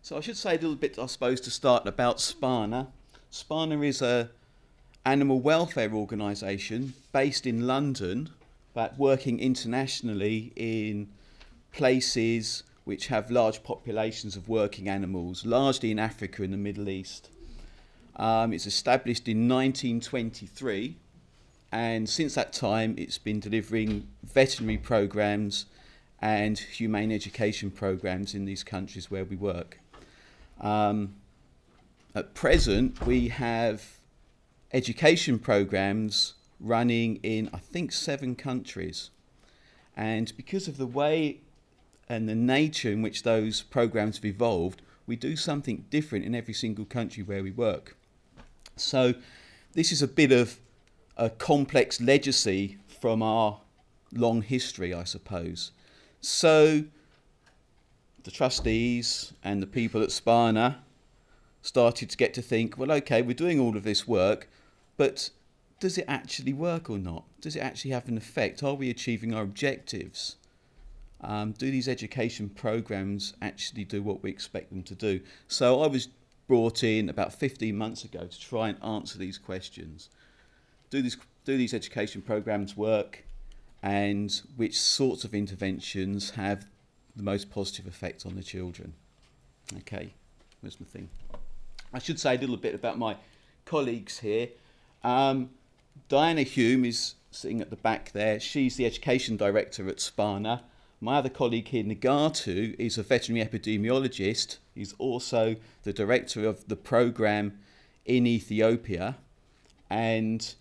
So I should say a little bit, I suppose, to start about SPANA. SPANA is a animal welfare organisation based in London, but working internationally in places which have large populations of working animals, largely in Africa and the Middle East. It's established in 1923, and since that time it's been delivering veterinary programs and humane education programs in these countries where we work. At present, we have education programs running in, I think, 7 countries. And because of the way and the nature in which those programs have evolved, we do something different in every single country where we work. So this is a bit of a complex legacy from our long history, I suppose. So the trustees and the people at SPANA started to get to think, well, okay, we're doing all of this work, but does it actually work or not? Does it actually have an effect? Are we achieving our objectives? Do these education programs actually do what we expect them to do? So I was brought in about 15 months ago to try and answer these questions. Do these education programs work, and which sorts of interventions have the most positive effect on the children? Okay, where's my thing? I should say a little bit about my colleagues here. Diana Hume is sitting at the back there. She's the education director at SPANA. My other colleague here, Nagatu, is a veterinary epidemiologist. He's also the director of the program in Ethiopia, and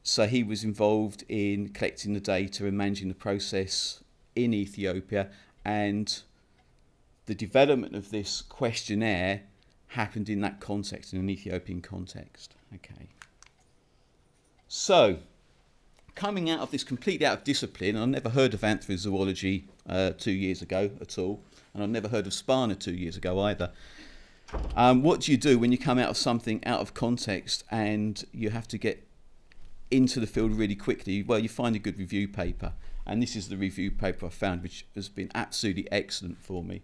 so he was involved in collecting the data and managing the process in Ethiopia, and the development of this questionnaire happened in that context, in an Ethiopian context. Okay. So, coming out of this completely out of discipline, I've never heard of anthrozoology 2 years ago at all, and I've never heard of SPANA 2 years ago either. What do you do when you come out of something out of context and you have to get into the field really quickly? Well, you find a good review paper, and this is the review paper I found, which has been absolutely excellent for me.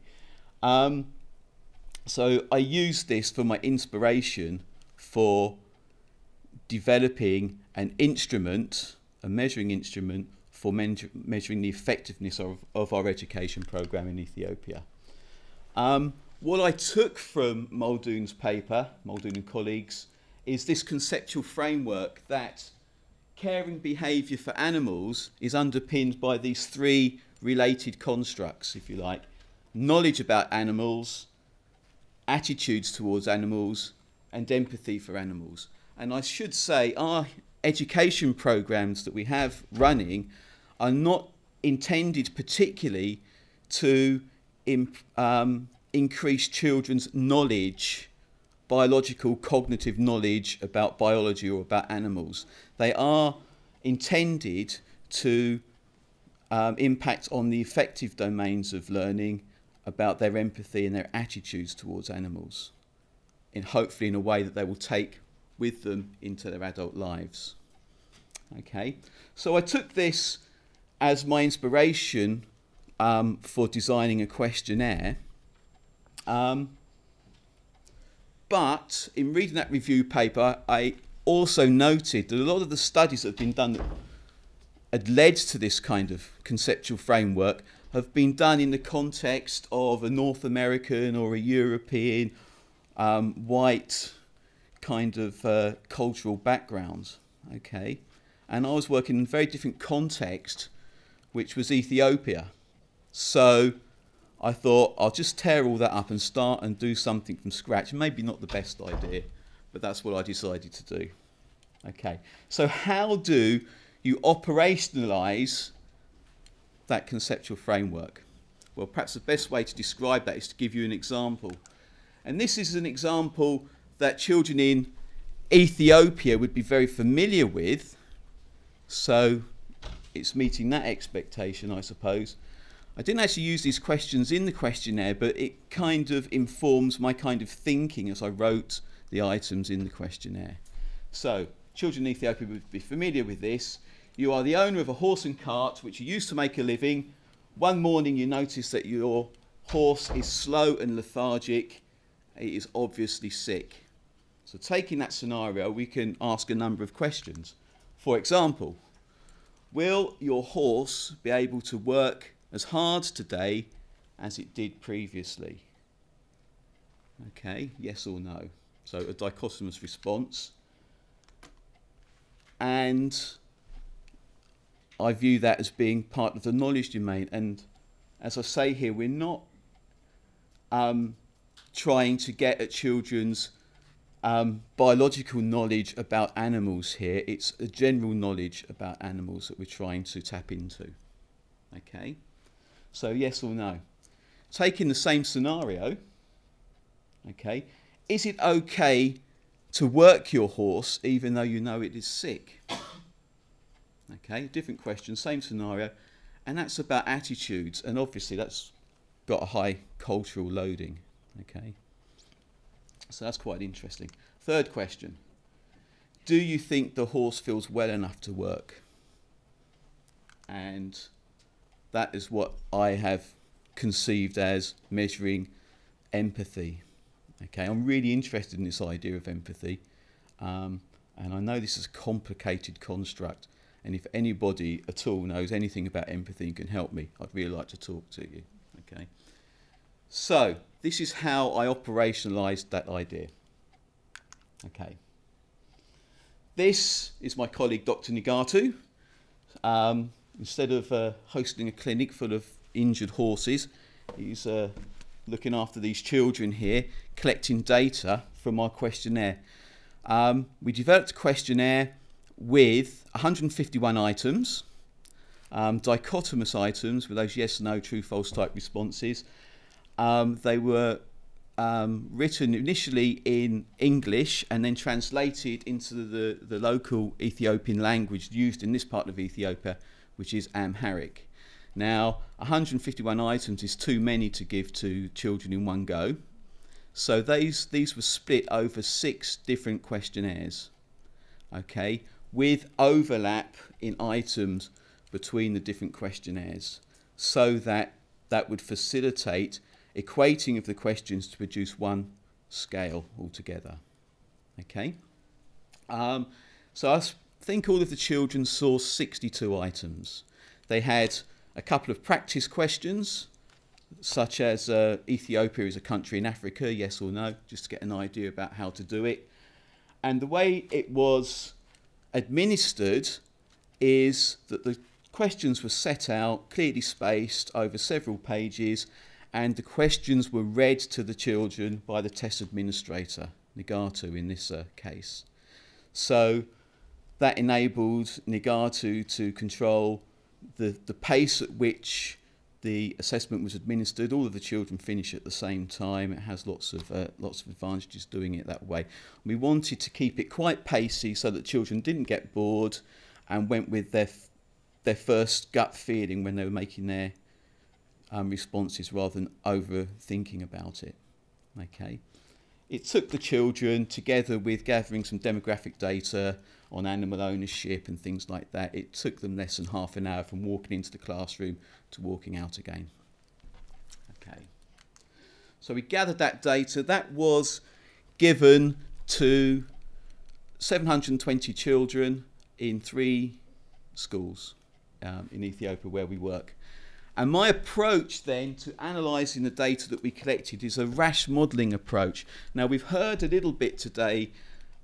So I used this for my inspiration for developing an instrument, a measuring instrument for measuring the effectiveness of our education program in Ethiopia. What I took from Muldoon's paper, Muldoon and colleagues, is this conceptual framework that caring behaviour for animals is underpinned by these 3 related constructs, if you like: knowledge about animals, attitudes towards animals, and empathy for animals. And I should say our education programs that we have running are not intended particularly to increase children's knowledge, biological cognitive knowledge about biology or about animals. They are intended to impact on the affective domains of learning, about their empathy and their attitudes towards animals, and hopefully in a way that they will take with them into their adult lives. Okay, so I took this as my inspiration for designing a questionnaire, but in reading that review paper I also noted that a lot of the studies that have been done that had led to this kind of conceptual framework have been done in the context of a North American or a European white kind of cultural background. Okay, and I was working in a very different context, which was Ethiopia. So I thought I'll just tear all that up and start and do something from scratch. Maybe not the best idea, but that's what I decided to do. Okay, so how do you operationalize that conceptual framework? Well, perhaps the best way to describe that is to give you an example. And this is an example that children in Ethiopia would be very familiar with, so it's meeting that expectation, I suppose. I didn't actually use these questions in the questionnaire, but it kind of informs my kind of thinking as I wrote the items in the questionnaire. So, children in Ethiopia would be familiar with this. You are the owner of a horse and cart which you use to make a living. One morning you notice that your horse is slow and lethargic. it is obviously sick. So taking that scenario, we can ask a number of questions. For example, will your horse be able to work as hard today as it did previously? Okay, yes or no. So a dichotomous response. And I view that as being part of the knowledge domain. And as I say here, we're not trying to get at children's biological knowledge about animals here. It's a general knowledge about animals that we're trying to tap into. Okay, so yes or no. Taking the same scenario, okay, is it okay to work your horse even though you know it is sick? Okay, different question, same scenario, and that's about attitudes, and obviously that's got a high cultural loading. Okay, so that's quite interesting. Third question, do you think the horse feels well enough to work? And that is what I have conceived as measuring empathy. Okay, I'm really interested in this idea of empathy, and I know this is a complicated construct, and if anybody at all knows anything about empathy and can help me, I'd really like to talk to you. Okay, so this is how I operationalized that idea. Okay, this is my colleague Dr. Nigatu. Instead of hosting a clinic full of injured horses, he's looking after these children here, collecting data from our questionnaire. We developed a questionnaire with 151 items, dichotomous items with those yes, no, true, false type responses. They were written initially in English and then translated into the local Ethiopian language used in this part of Ethiopia, which is Amharic. Now, 151 items is too many to give to children in one go. So these were split over 6 different questionnaires, okay, with overlap in items between the different questionnaires, so that would facilitate equating of the questions to produce one scale altogether. Okay, so I think all of the children saw 62 items. They had a couple of practice questions, such as Ethiopia is a country in Africa, yes or no, just to get an idea about how to do it. And the way it was administered is that the questions were set out, clearly spaced over several pages, and the questions were read to the children by the test administrator, Nigatu in this case. So that enabled Nigatu to control the pace at which the assessment was administered. All of the children finish at the same time. It has lots of advantages doing it that way. We wanted to keep it quite pacey so that children didn't get bored and went with their first gut feeling when they were making their responses rather than overthinking about it. Okay, it took the children, together with gathering some demographic data on animal ownership and things like that, it took them less than half an hour from walking into the classroom to walking out again. Okay, so we gathered that data. That was given to 720 children in 3 schools in Ethiopia where we work. And my approach then to analysing the data that we collected is a Rash Modeling approach. Now, we've heard a little bit today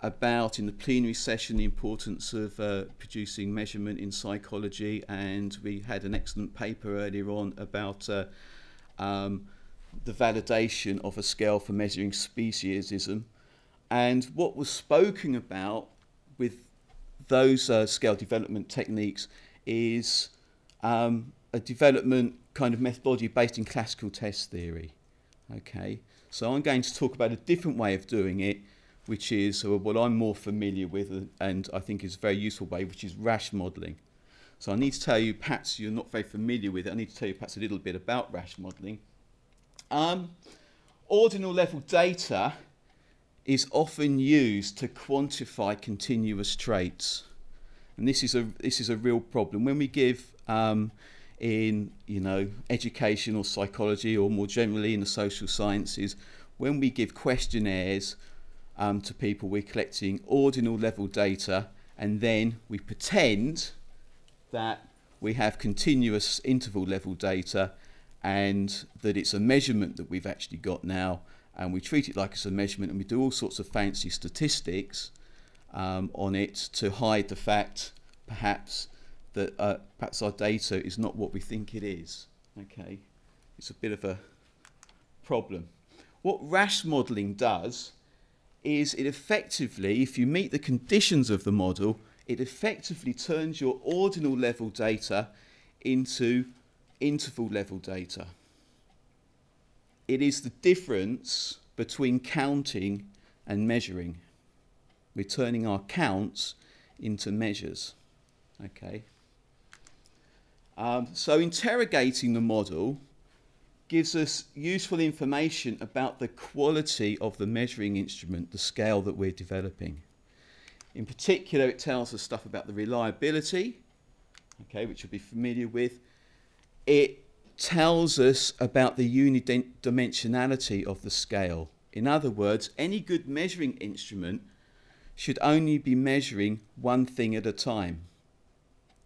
about, in the plenary session, the importance of producing measurement in psychology, and we had an excellent paper earlier on about the validation of a scale for measuring speciesism. And what was spoken about with those scale development techniques is a development kind of methodology based in classical test theory. Okay, so I'm going to talk about a different way of doing it, which is what I'm more familiar with and I think is a very useful way, which is Rash Modeling. So I need to tell you, perhaps you're not very familiar with it, I need to tell you perhaps a little bit about Rash Modeling. Ordinal level data is often used to quantify continuous traits, and this is a real problem. When we give in education or psychology, or more generally in the social sciences, when we give questionnaires to people, we're collecting ordinal level data, and then we pretend that we have continuous interval level data and that it's a measurement that we've actually got now, and we treat it like it's a measurement, and we do all sorts of fancy statistics on it to hide the fact perhaps that perhaps our data is not what we think it is. Okay, it's a bit of a problem. What Rash modeling does is it effectively, if you meet the conditions of the model, it effectively turns your ordinal level data into interval level data. It is the difference between counting and measuring. We're turning our counts into measures. Okay. So interrogating the model gives us useful information about the quality of the measuring instrument, the scale that we're developing. In particular, it tells us stuff about the reliability, okay, which you'll be familiar with. It tells us about the Uni Dimensionality of the scale. In other words, any good measuring instrument should only be measuring one thing at a time.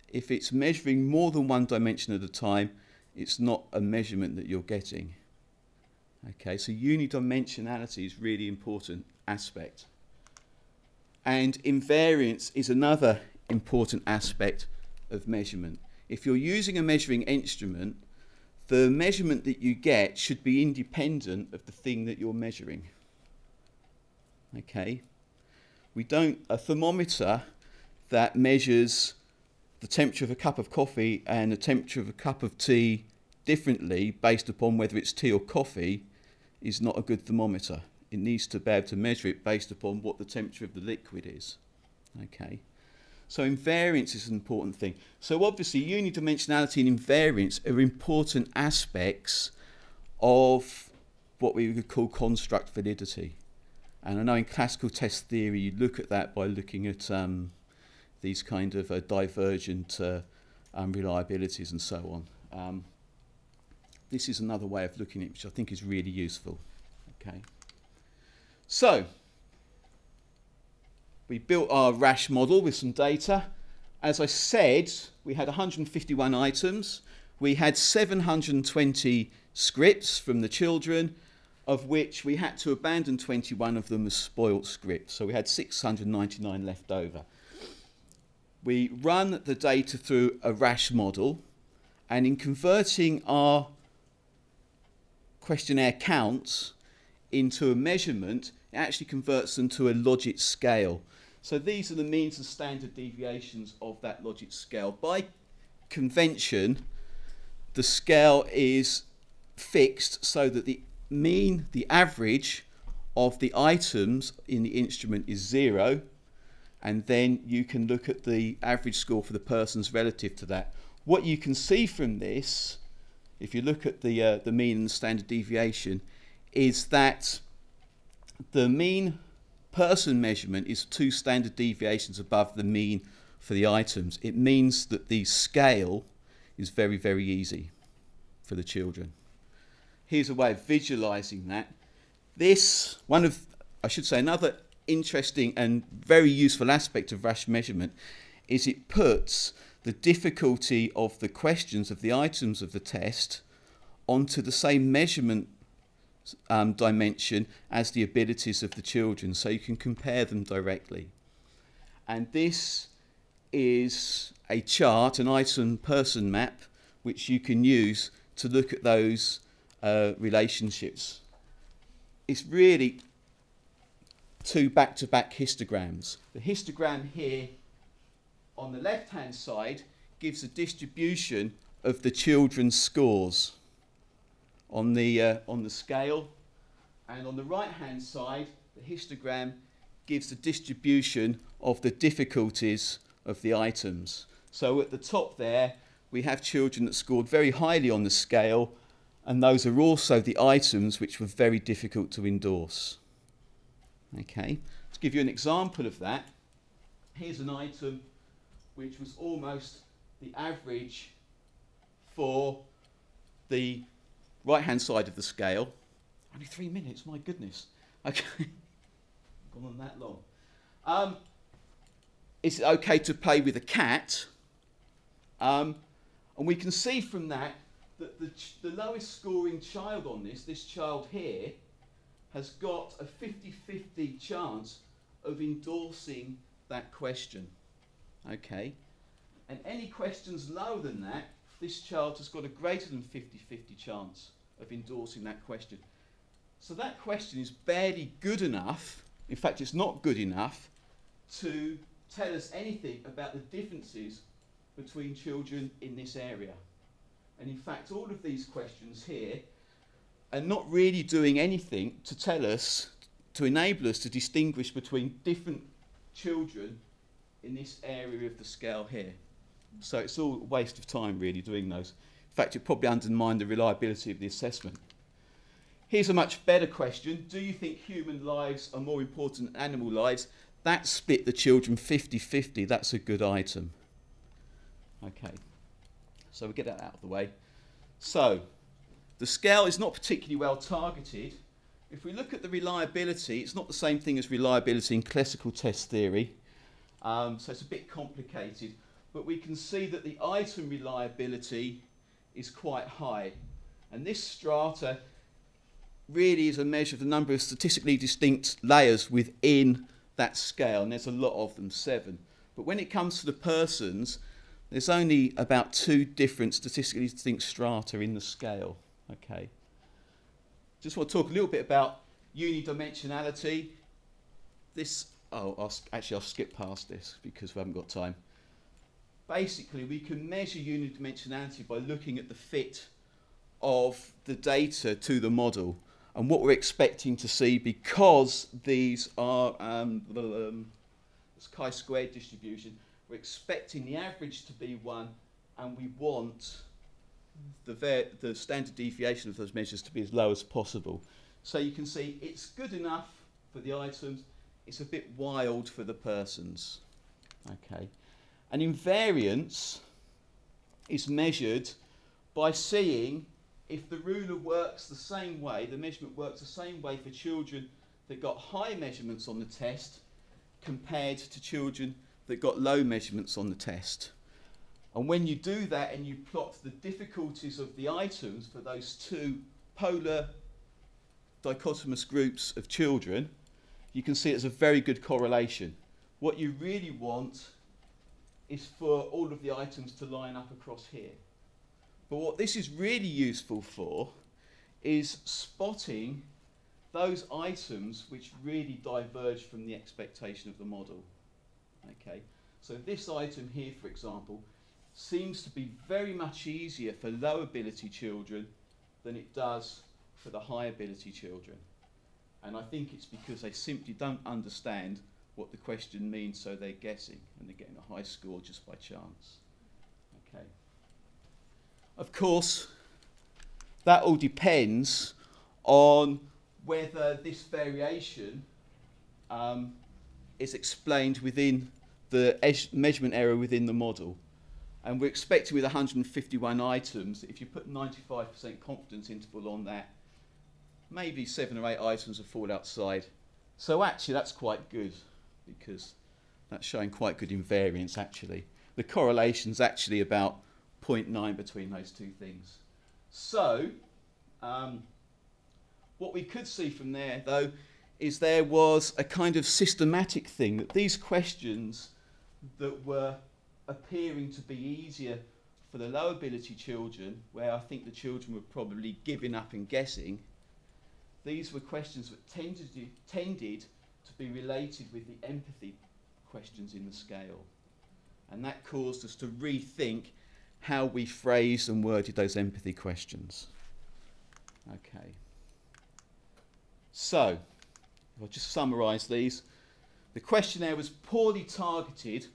If it's measuring more than one dimension at a time, it's not a measurement that you're getting. Okay, so unidimensionality is a really important aspect. And invariance is another important aspect of measurement. If you're using a measuring instrument, the measurement that you get should be independent of the thing that you're measuring. Okay, a thermometer that measures the temperature of a cup of coffee and the temperature of a cup of tea differently based upon whether it's tea or coffee is not a good thermometer. It needs to be able to measure it based upon what the temperature of the liquid is. Okay, so invariance is an important thing. So obviously unidimensionality and invariance are important aspects of what we would call construct validity. And I know in classical test theory you look at that by looking at these kind of divergent reliabilities and so on. This is another way of looking at it, which I think is really useful. Okay. So, we built our Rash model with some data. As I said, we had 151 items. We had 720 scripts from the children, of which we had to abandon 21 of them as spoilt scripts. So we had 699 left over. We run the data through a Rash model, and in converting our questionnaire counts into a measurement, it actually converts them to a logic scale. So these are the means and standard deviations of that logic scale. By convention, the scale is fixed so that the mean, the average of the items in the instrument is 0, and then you can look at the average score for the persons relative to that. What you can see from this, if you look at the mean and standard deviation, is that the mean person measurement is 2 standard deviations above the mean for the items. It means that the scale is very, very easy for the children. Here's a way of visualizing that. This, another interesting and very useful aspect of Rash measurement is it puts the difficulty of the questions of the items of the test onto the same measurement dimension as the abilities of the children, so you can compare them directly. And this is a chart, an item person map, which you can use to look at those relationships. It's really 2 back-to-back histograms. The histogram here on the left-hand side gives a distribution of the children's scores on the scale, and on the right-hand side, the histogram gives the distribution of the difficulties of the items. So at the top there, we have children that scored very highly on the scale, and those are also the items which were very difficult to endorse. Okay, to give you an example of that, here's an item which was almost the average for the right-hand side of the scale, Only 3 minutes, my goodness. Okay, gone on that long. Is it okay to play with a cat? And we can see from that that the lowest scoring child on this child here, has got a 50-50 chance of endorsing that question. Okay? And any questions lower than that, this child has got a greater than 50-50 chance of endorsing that question. So that question is barely good enough, in fact it's not good enough, to tell us anything about the differences between children in this area. And in fact all of these questions here are not really doing anything to tell us, to enable us to distinguish between different children in this area of the scale here. So it's all a waste of time really doing those. In fact, it probably undermined the reliability of the assessment. Here's a much better question. Do you think human lives are more important than animal lives? That split the children 50-50. That's a good item. Okay, so we get that out of the way. So, the scale is not particularly well targeted. If we look at the reliability, it's not the same thing as reliability in classical test theory. So it's a bit complicated. But we can see that the item reliability is quite high. And this strata really is a measure of the number of statistically distinct layers within that scale. And there's a lot of them, 7. But when it comes to the persons, there's only about 2 different statistically distinct strata in the scale. Okay. Just want to talk a little bit about uni dimensionality. This, I'll skip past this because we haven't got time. Basically, we can measure uni dimensionality by looking at the fit of the data to the model and what we're expecting to see, because these are it's chi-squared distribution. We're expecting the average to be 1, and we want the standard deviation of those measures to be as low as possible. So you can see it's good enough for the items, it's a bit wild for the persons. Okay. And invariance is measured by seeing if the ruler works the same way, the measurement works the same way for children that got high measurements on the test compared to children that got low measurements on the test. And when you do that and you plot the difficulties of the items for those 2 polar dichotomous groups of children, you can see it's a very good correlation. What you really want is for all of the items to line up across here. But what this is really useful for is spotting those items which really diverge from the expectation of the model. Okay, so this item here, for example, seems to be very much easier for low ability children than it does for the high ability children. And I think it's because they simply don't understand what the question means, so they're guessing and they're getting a high score just by chance. Okay. Of course, that all depends on whether this variation is explained within the measurement error within the model. And we're expecting with 151 items, if you put 95% confidence interval on that, maybe 7 or 8 items will fall outside. So actually that's quite good, because that's showing quite good invariance actually. The correlation's actually about 0.9 between those 2 things. So what we could see from there though is there was a kind of systematic thing, that these questions that were appearing to be easier for the low ability children, where I think the children were probably giving up and guessing, these were questions that tended to be related with the empathy questions in the scale. And that caused us to rethink how we phrased and worded those empathy questions. Okay. So, I'll just summarise these. The questionnaire was poorly targeted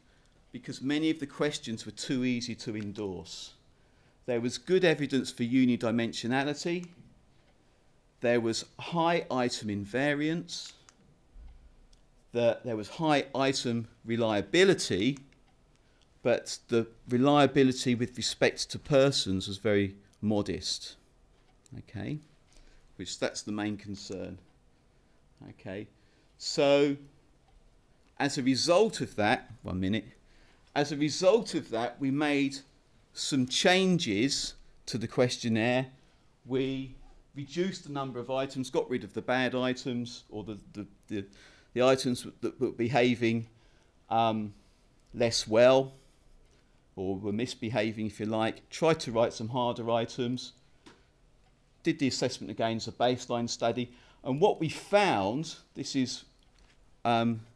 because many of the questions were too easy to endorse. There was good evidence for unidimensionality. There was high item invariance. There was high item reliability, but the reliability with respect to persons was very modest. Okay. which that's the main concern. Okay, so as a result of that, as a result of that, we made some changes to the questionnaire. We reduced the number of items, got rid of the bad items, or the items that were behaving less well, or were misbehaving, if you like. Tried to write some harder items. Did the assessment again as a baseline study. And what we found, this is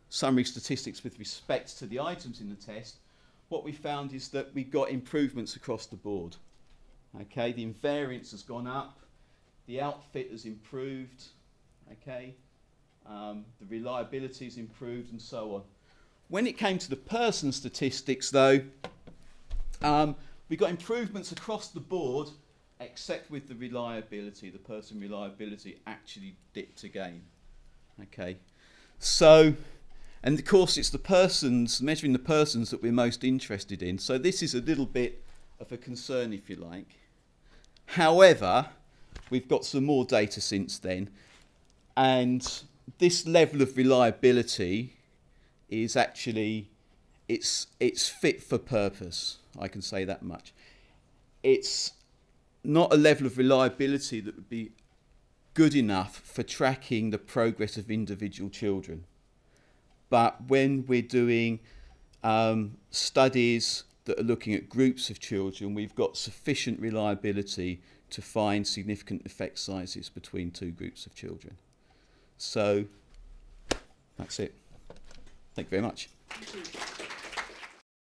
summary statistics with respect to the items in the test, what we found is that we got improvements across the board. Okay, the invariance has gone up, the outfit has improved, okay, the reliability has improved, and so on. When it came to the person statistics, though, we got improvements across the board, except with the reliability. The person reliability actually dipped again. Okay, so, and of course it's the persons, measuring the persons, that we're most interested in. So this is a little bit of a concern, if you like. However, we've got some more data since then, and this level of reliability is actually, it's fit for purpose. I can say that much. It's not a level of reliability that would be good enough for tracking the progress of individual children. But when we're doing studies that are looking at groups of children, we've got sufficient reliability to find significant effect sizes between two groups of children. So that's it. Thank you very much. Thank you.